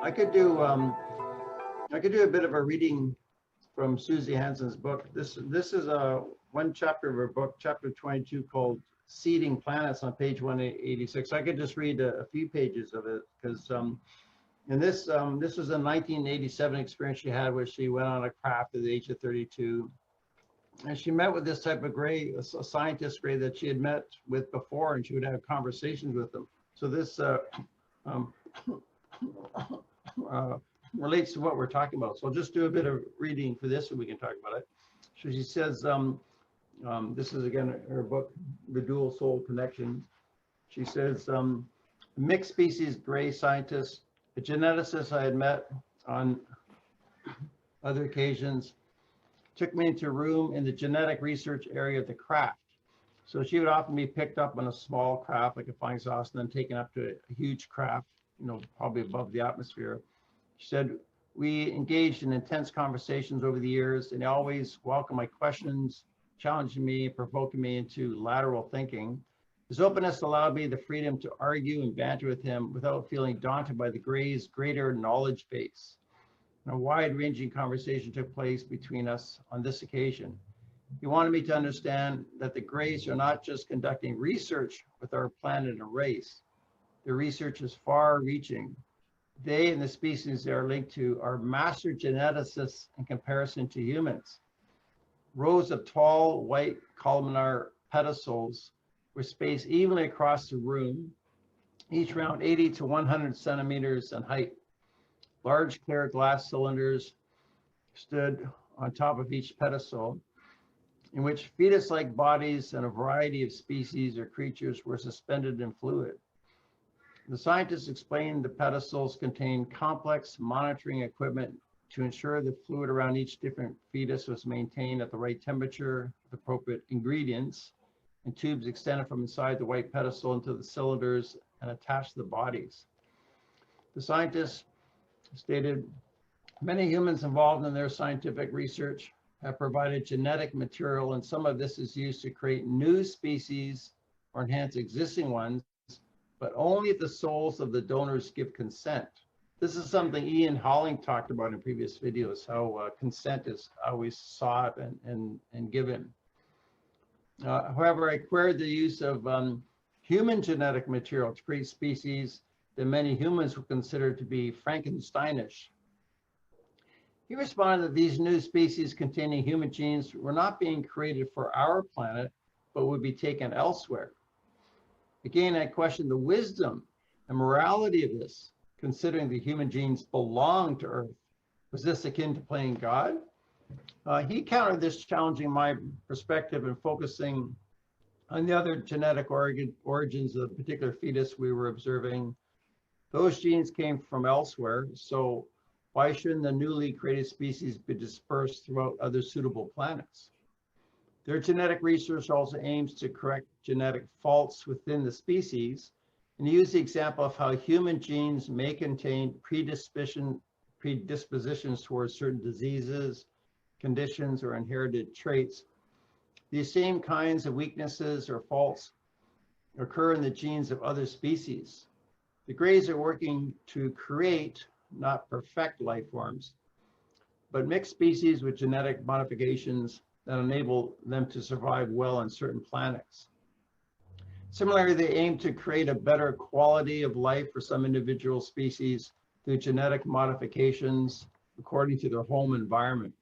I could do a bit of a reading from Susie Hansen's book. This is a one chapter of her book, chapter 22, called Seeding Planets, on page 186. I could just read a few pages of it because and this was a 1987 experience she had where she went on a craft at the age of 32. And she met with this type of gray, a scientist gray that she had met with before, and she would have conversations with them. So this um, relates to what we're talking about. So I'll just do a bit of reading for this and we can talk about it. So she says, this is again her book, The Dual Soul Connection. She says, mixed species gray scientist, a geneticist I had met on other occasions, took me into a room in the genetic research area of the craft. So she would often be picked up on a small craft like a flying saucer and then taken up to a huge craft, probably above the atmosphere. She said, we engaged in intense conversations over the years, and they always welcomed my questions, challenging me, provoking me into lateral thinking. His openness allowed me the freedom to argue and banter with him without feeling daunted by the gray's greater knowledge base. And a wide-ranging conversation took place between us on this occasion. He wanted me to understand that the grays are not just conducting research with our planet and race. Their research is far-reaching. They and the species they are linked to are master geneticists in comparison to humans. Rows of tall, white columnar pedestals were spaced evenly across the room, each around 80 to 100 centimeters in height. Large clear glass cylinders stood on top of each pedestal, in which fetus-like bodies and a variety of species or creatures were suspended in fluid. The scientists explained the pedestals contained complex monitoring equipment to ensure the fluid around each different fetus was maintained at the right temperature, with appropriate ingredients, and tubes extended from inside the white pedestal into the cylinders and attached to the bodies. The scientists stated, many humans involved in their scientific research have provided genetic material, and some of this is used to create new species or enhance existing ones, but only if the souls of the donors give consent. This is something Ian Holling talked about in previous videos, how consent is always sought and given. However, I queried the use of human genetic material to create species that many humans would consider to be Frankensteinish. He responded that these new species containing human genes were not being created for our planet, but would be taken elsewhere. Again, I questioned the wisdom and morality of this, considering the human genes belong to Earth. Was this akin to playing God? He countered this, challenging my perspective and focusing on the other genetic origins of the particular fetus we were observing. Those genes came from elsewhere, so why shouldn't the newly created species be dispersed throughout other suitable planets? Their genetic research also aims to correct genetic faults within the species, and use the example of how human genes may contain predispositions towards certain diseases, conditions, or inherited traits. These same kinds of weaknesses or faults occur in the genes of other species. The grays are working to create, not perfect, life forms, but mixed species with genetic modifications that enable them to survive well on certain planets. Similarly, they aim to create a better quality of life for some individual species through genetic modifications according to their home environment.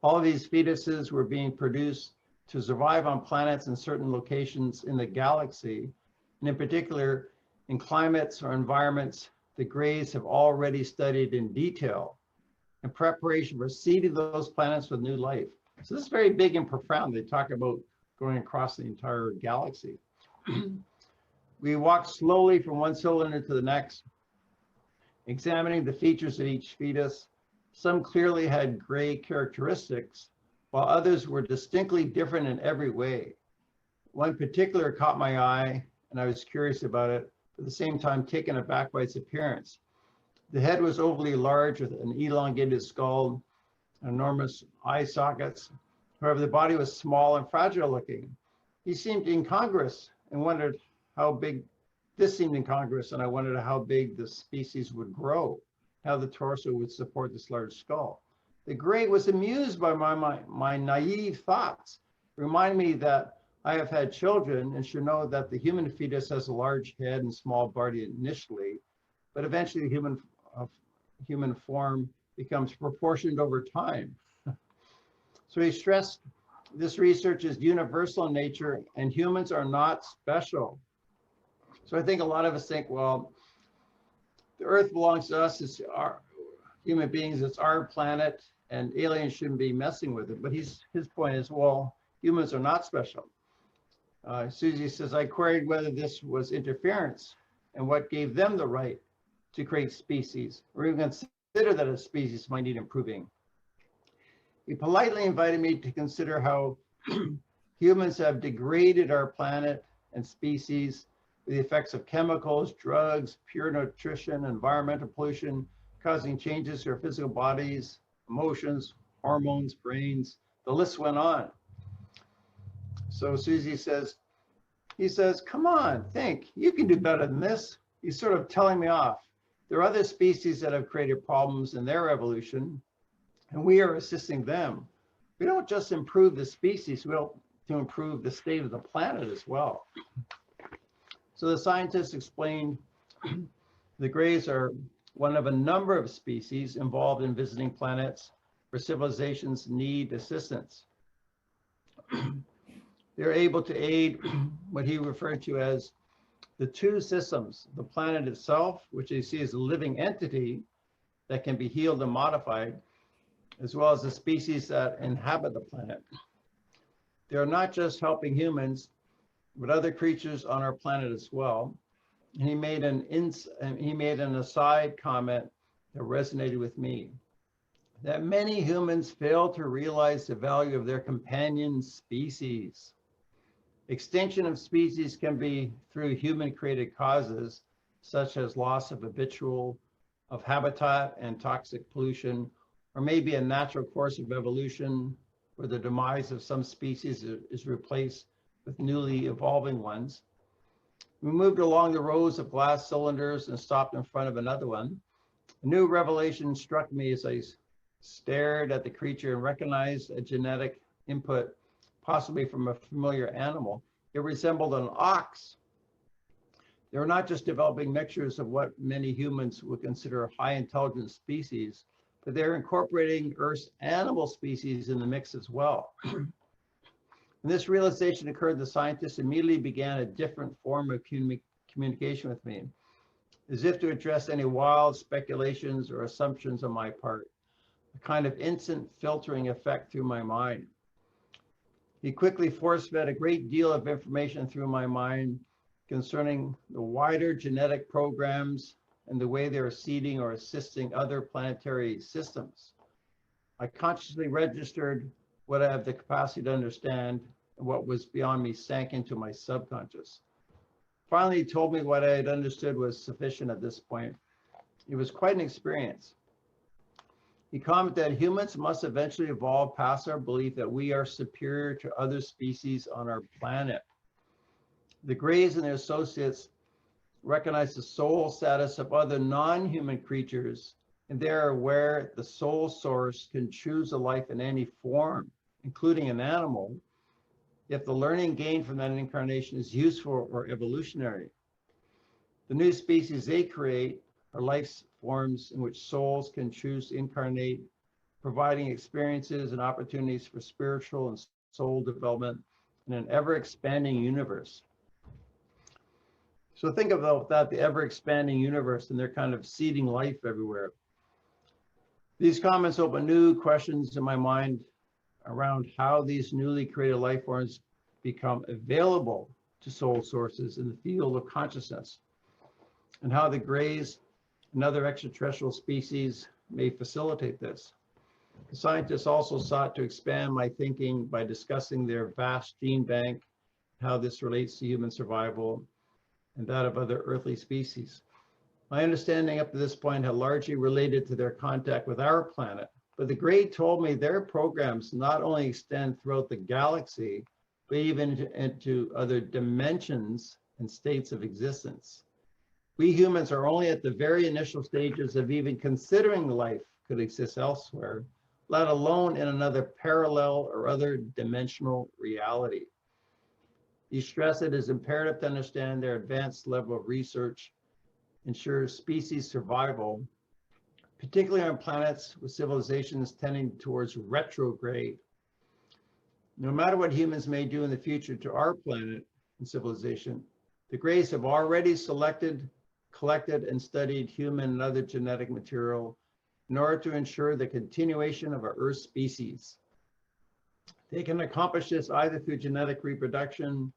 All of these fetuses were being produced to survive on planets in certain locations in the galaxy, and in particular, in climates or environments the grays have already studied in detail in preparation for seeding those planets with new life. So this is very big and profound. They talk about going across the entire galaxy. We walked slowly from one cylinder to the next, examining the features of each fetus. Some clearly had gray characteristics, while others were distinctly different in every way. One particular caught my eye, and I was curious about it, at the same time taken aback by its appearance. The head was overly large with an elongated skull, enormous eye sockets. However, the body was small and fragile looking. He seemed incongruous and wondered how big This seemed incongruous, and I wondered how big the species would grow, how the torso would support this large skull. The gray was amused by my naive thoughts, remind me that I have had children and should know that the human fetus has a large head and small body initially, but eventually the human form becomes proportioned over time. So he stressed this research is universal in nature and humans are not special. So I think a lot of us think, well, the earth belongs to us, it's our human beings, it's our planet, and aliens shouldn't be messing with it. But his point is, well, humans are not special. Susie says, I queried whether this was interference and what gave them the right to create species, or even consider that a species might need improving. He politely invited me to consider how humans have degraded our planet and species with the effects of chemicals, drugs, pure nutrition, environmental pollution, causing changes to our physical bodies, emotions, hormones, brains. The list went on. So Susie says, he says, come on, think, you can do better than this. He's sort of telling me off. There are other species that have created problems in their evolution, and we are assisting them. We don't just improve the species, we help to improve the state of the planet as well. So the scientists explained the grays are one of a number of species involved in visiting planets where civilizations need assistance. They're able to aid what he referred to as the two systems, the planet itself, which they see as a living entity that can be healed and modified, as well as the species that inhabit the planet. They're not just helping humans, but other creatures on our planet as well. And he made an aside comment that resonated with me, that many humans fail to realize the value of their companion species. Extinction of species can be through human-created causes, such as loss of habitat and toxic pollution, or maybe a natural course of evolution where the demise of some species is replaced with newly evolving ones. We moved along the rows of glass cylinders and stopped in front of another one. A new revelation struck me as I stared at the creature and recognized a genetic input, possibly from a familiar animal. It resembled an ox. They were not just developing mixtures of what many humans would consider high intelligence species, but they're incorporating Earth's animal species in the mix as well. When this realization occurred, the scientists immediately began a different form of communication with me, as if to address any wild speculations or assumptions on my part, a kind of instant filtering effect through my mind. He quickly force-fed a great deal of information through my mind concerning the wider genetic programs and the way they are seeding or assisting other planetary systems. I consciously registered what I have the capacity to understand, and what was beyond me sank into my subconscious. Finally, he told me what I had understood was sufficient at this point. It was quite an experience. He commented that humans must eventually evolve past our belief that we are superior to other species on our planet. The Greys and their associates recognize the soul status of other non-human creatures, and they are aware the soul source can choose a life in any form, including an animal, if the learning gained from that incarnation is useful or evolutionary. The new species they create are life forms in which souls can choose to incarnate, providing experiences and opportunities for spiritual and soul development in an ever-expanding universe. So think about that, the ever-expanding universe, and they're kind of seeding life everywhere. These comments open new questions in my mind around how these newly created life forms become available to soul sources in the field of consciousness, and how the Greys and other extraterrestrial species may facilitate this. The scientists also sought to expand my thinking by discussing their vast gene bank, how this relates to human survival and that of other earthly species. My understanding up to this point had largely related to their contact with our planet, but the Grey told me their programs not only extend throughout the galaxy, but even into other dimensions and states of existence. We humans are only at the very initial stages of even considering life could exist elsewhere, let alone in another parallel or other dimensional reality. You stress it is imperative to understand their advanced level of research ensures species survival, particularly on planets with civilizations tending towards retrograde. No matter what humans may do in the future to our planet and civilization, the Greys have already selected, collected, and studied human and other genetic material in order to ensure the continuation of our Earth species. They can accomplish this either through genetic reproduction,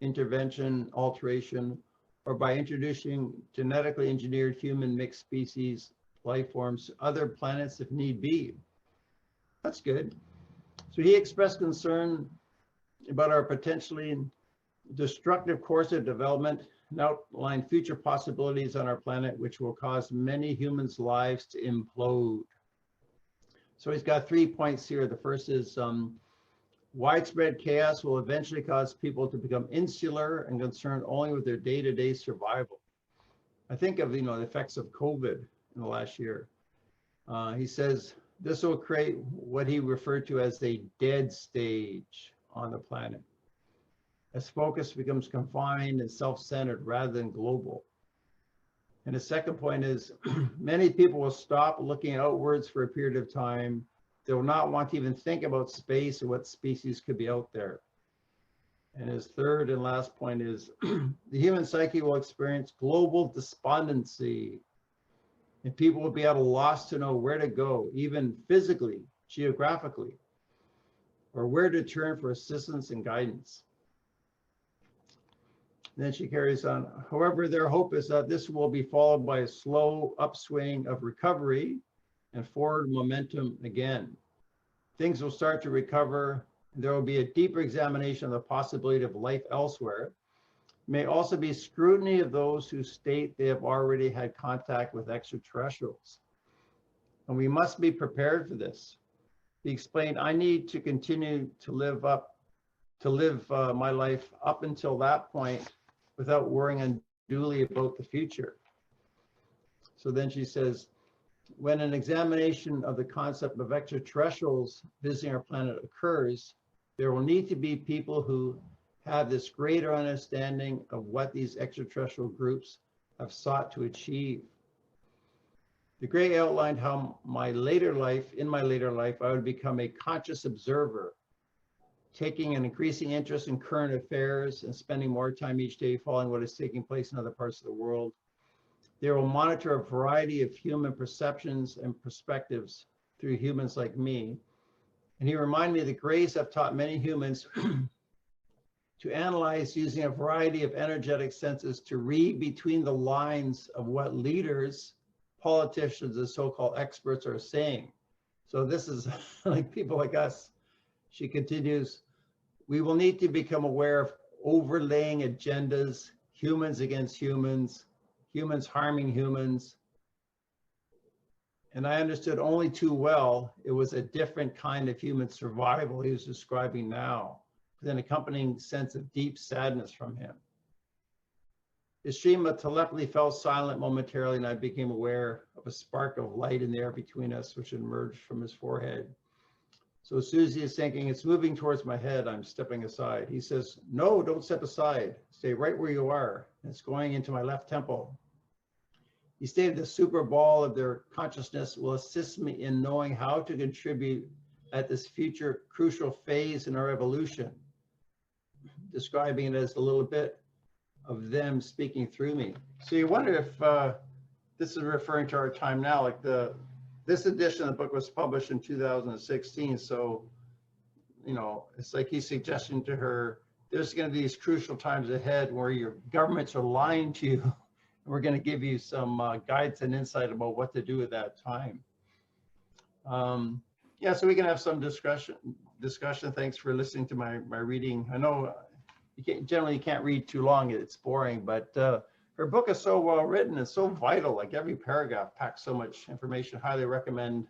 intervention, alteration, or by introducing genetically engineered human mixed species life forms to other planets if need be. That's good. So he expressed concern about our potentially destructive course of development and outlined future possibilities on our planet which will cause many humans' lives to implode. So he's got 3 points here. The first is widespread chaos will eventually cause people to become insular and concerned only with their day-to-day survival. I think of, the effects of COVID in the last year. He says this will create what he referred to as a dead stage on the planet, as focus becomes confined and self-centered rather than global. And the second point is many people will stop looking outwards for a period of time. They will not want to even think about space or what species could be out there. And his third and last point is the human psyche will experience global despondency, and people will be at a loss to know where to go, even physically, geographically, or where to turn for assistance and guidance. And then she carries on. However, their hope is that this will be followed by a slow upswing of recovery and forward momentum again. Things will start to recover. There will be a deeper examination of the possibility of life elsewhere. May also be scrutiny of those who state they have already had contact with extraterrestrials. And we must be prepared for this. He explained, I need to continue to live my life up until that point without worrying unduly about the future. So then she says, when an examination of the concept of extraterrestrials visiting our planet occurs, there will need to be people who have this greater understanding of what these extraterrestrial groups have sought to achieve. The Grey outlined how in my later life, I would become a conscious observer, taking an increasing interest in current affairs and spending more time each day following what is taking place in other parts of the world. They will monitor a variety of human perceptions and perspectives through humans like me. And he reminded me the Greys have taught many humans to analyze using a variety of energetic senses to read between the lines of what leaders, politicians, and so-called experts are saying. So this is like people like us. She continues, we will need to become aware of overlaying agendas, humans against humans, humans harming humans. And I understood only too well it was a different kind of human survival he was describing now, with an accompanying sense of deep sadness from him. His stream of telepathy fell silent momentarily, and I became aware of a spark of light in the air between us, which emerged from his forehead. So Susie is thinking, it's moving towards my head. I'm stepping aside. He says, no, don't step aside. Stay right where you are. It's going into my left temple. He stated the super ball of their consciousness will assist me in knowing how to contribute at this future crucial phase in our evolution, describing it as a little bit of them speaking through me. So you wonder if this is referring to our time now, like this edition of the book was published in 2016. So, it's like he's suggesting to her, there's going to be these crucial times ahead where your governments are lying to you. And we're going to give you some guidance and insight about what to do at that time. Yeah, so we can have some discussion. Thanks for listening to my reading. I know generally you can't read too long, it's boring, but her book is so well written and so vital, like every paragraph packs so much information. Highly recommend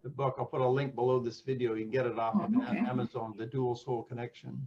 the book. I'll put a link below this video. You can get it off of Amazon, The Dual Soul Connection.